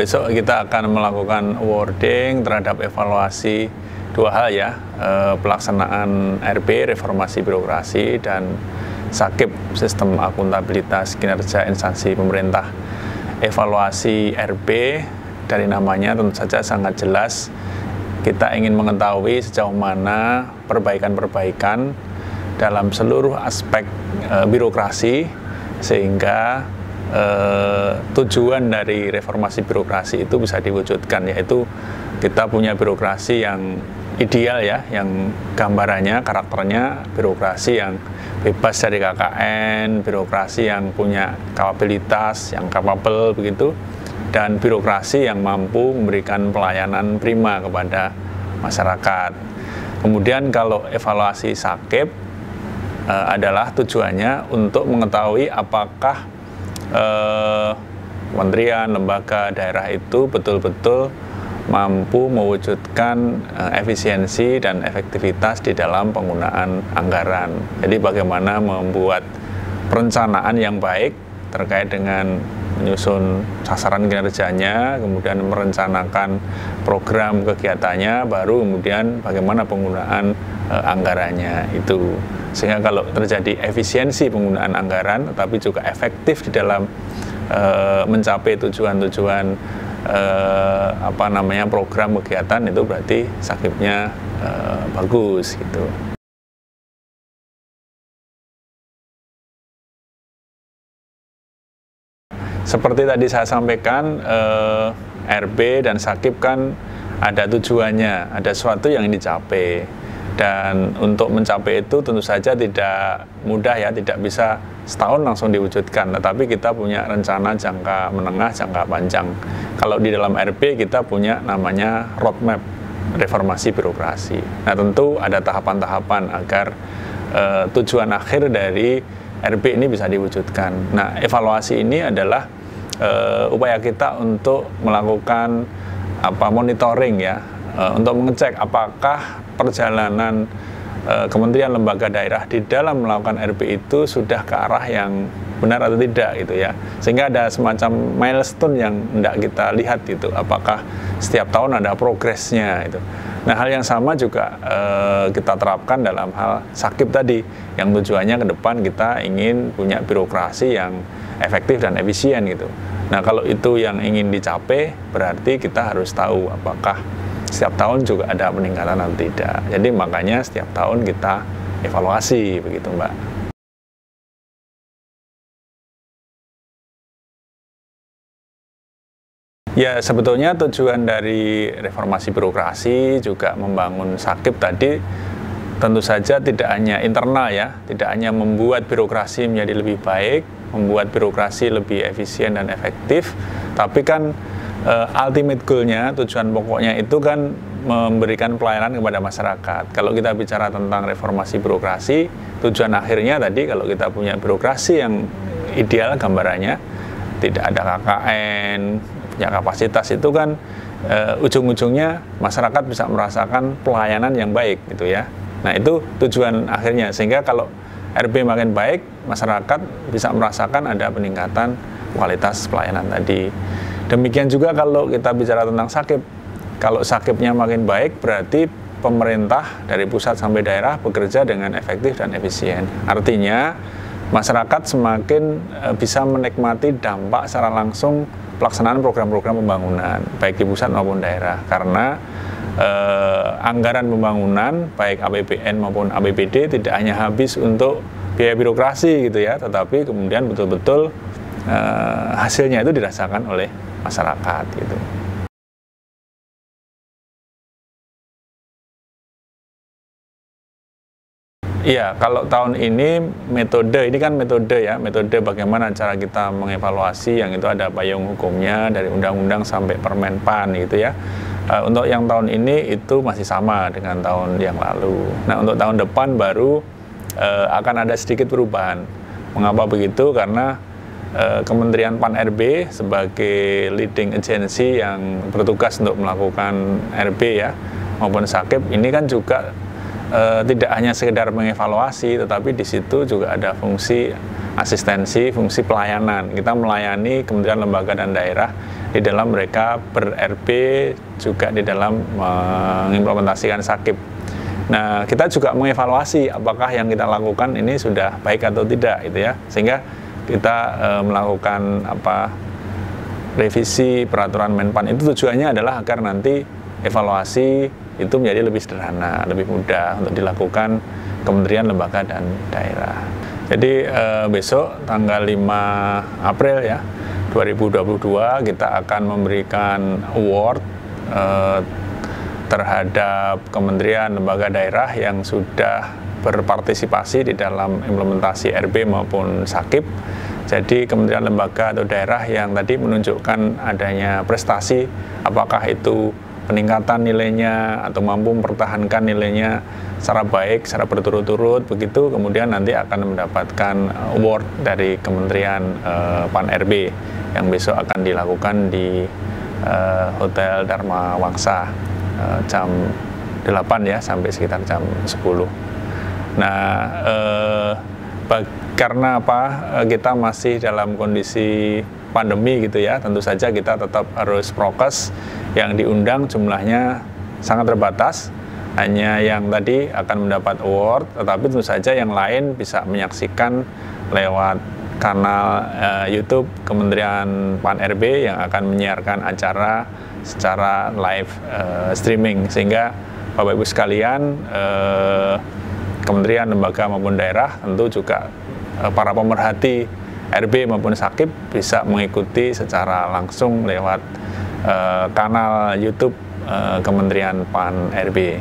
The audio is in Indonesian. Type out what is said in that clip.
besok kita akan melakukan awarding terhadap evaluasi dua hal ya, pelaksanaan RB, reformasi birokrasi, dan SAKIP, sistem akuntabilitas kinerja instansi pemerintah. Evaluasi RB dari namanya tentu saja sangat jelas, kita ingin mengetahui sejauh mana perbaikan-perbaikan dalam seluruh aspek birokrasi, sehingga tujuan dari reformasi birokrasi itu bisa diwujudkan, yaitu kita punya birokrasi yang ideal ya, yang gambarannya, karakternya birokrasi yang bebas dari KKN, birokrasi yang punya kapabilitas, yang capable begitu, dan birokrasi yang mampu memberikan pelayanan prima kepada masyarakat. Kemudian kalau evaluasi SAKIP adalah tujuannya untuk mengetahui apakah kementerian, lembaga, daerah itu betul-betul mampu mewujudkan efisiensi dan efektivitas di dalam penggunaan anggaran. Jadi bagaimana membuat perencanaan yang baik terkait dengan menyusun sasaran kinerjanya, kemudian merencanakan program kegiatannya, baru kemudian bagaimana penggunaan anggarannya itu. Sehingga kalau terjadi efisiensi penggunaan anggaran, tetapi juga efektif di dalam mencapai tujuan-tujuan program kegiatan, itu berarti SAKIP-nya bagus gitu. Seperti tadi saya sampaikan, RB dan SAKIP kan ada tujuannya, ada sesuatu yang dicapai. Dan untuk mencapai itu tentu saja tidak mudah ya, tidak bisa setahun langsung diwujudkan, tetapi kita punya rencana jangka menengah, jangka panjang. Kalau di dalam RB kita punya namanya roadmap reformasi birokrasi. Nah tentu ada tahapan-tahapan agar tujuan akhir dari RB ini bisa diwujudkan. Nah evaluasi ini adalah upaya kita untuk melakukan monitoring ya, untuk mengecek apakah perjalanan kementerian, lembaga, daerah di dalam melakukan RB itu sudah ke arah yang benar atau tidak gitu ya, sehingga ada semacam milestone yang hendak kita lihat itu, apakah setiap tahun ada progresnya itu. Nah hal yang sama juga kita terapkan dalam hal SAKIP tadi, yang tujuannya ke depan kita ingin punya birokrasi yang efektif dan efisien gitu. Nah kalau itu yang ingin dicapai, berarti kita harus tahu apakah setiap tahun juga ada peningkatan atau tidak. Jadi makanya setiap tahun kita evaluasi begitu Mbak. Ya sebetulnya tujuan dari reformasi birokrasi juga membangun SAKIP tadi tentu saja tidak hanya internal ya, tidak hanya membuat birokrasi menjadi lebih baik, membuat birokrasi lebih efisien dan efektif, tapi kan ultimate goal-nya, tujuan pokoknya itu kan memberikan pelayanan kepada masyarakat. Kalau kita bicara tentang reformasi birokrasi, tujuan akhirnya tadi kalau kita punya birokrasi yang ideal gambarannya, tidak ada KKN, punya kapasitas, itu kan ujung-ujungnya masyarakat bisa merasakan pelayanan yang baik gitu ya. Nah itu tujuan akhirnya, sehingga kalau RB makin baik, masyarakat bisa merasakan ada peningkatan kualitas pelayanan tadi. Demikian juga kalau kita bicara tentang SAKIP, kalau SAKIP-nya makin baik, berarti pemerintah dari pusat sampai daerah bekerja dengan efektif dan efisien. Artinya masyarakat semakin bisa menikmati dampak secara langsung pelaksanaan program-program pembangunan, baik di pusat maupun daerah, karena anggaran pembangunan baik APBN maupun APBD tidak hanya habis untuk biaya birokrasi gitu ya, tetapi kemudian betul-betul hasilnya itu dirasakan oleh masyarakat gitu. Iya, kalau tahun ini metode, ini kan metode ya, metode bagaimana cara kita mengevaluasi, yang itu ada payung hukumnya dari undang-undang sampai Permenpan gitu ya. Untuk yang tahun ini itu masih sama dengan tahun yang lalu. Nah untuk tahun depan baru akan ada sedikit perubahan. Mengapa begitu? Karena Kementerian Pan-RB sebagai leading agency yang bertugas untuk melakukan RB ya maupun SAKIP ini kan juga tidak hanya sekedar mengevaluasi, tetapi di situ juga ada fungsi asistensi, fungsi pelayanan. Kita melayani kementerian, lembaga, dan daerah di dalam mereka ber-RB, juga di dalam mengimplementasikan Sakip. Nah, kita juga mengevaluasi apakah yang kita lakukan ini sudah baik atau tidak, gitu ya. Sehingga kita melakukan revisi peraturan Menpan itu tujuannya adalah agar nanti evaluasi itu menjadi lebih sederhana, lebih mudah untuk dilakukan kementerian, lembaga, dan daerah. Jadi besok tanggal 5 April ya 2022 kita akan memberikan award terhadap kementerian, lembaga, daerah yang sudah berpartisipasi di dalam implementasi RB maupun Sakip. Jadi kementerian, lembaga, atau daerah yang tadi menunjukkan adanya prestasi, apakah itu peningkatan nilainya atau mampu mempertahankan nilainya secara baik, secara berturut-turut, begitu kemudian nanti akan mendapatkan award dari Kementerian Pan RB yang besok akan dilakukan di Hotel Dharma Wangsa jam 8 ya sampai sekitar jam 10. Nah, karena kita masih dalam kondisi pandemi gitu ya, tentu saja kita tetap harus prokes. Yang diundang jumlahnya sangat terbatas, hanya yang tadi akan mendapat award, tetapi tentu saja yang lain bisa menyaksikan lewat kanal YouTube Kementerian Pan RB yang akan menyiarkan acara secara live streaming, sehingga Bapak Ibu sekalian, kementerian, lembaga maupun daerah, tentu juga para pemerhati RB maupun Sakip bisa mengikuti secara langsung lewat kanal YouTube Kementerian Pan RB.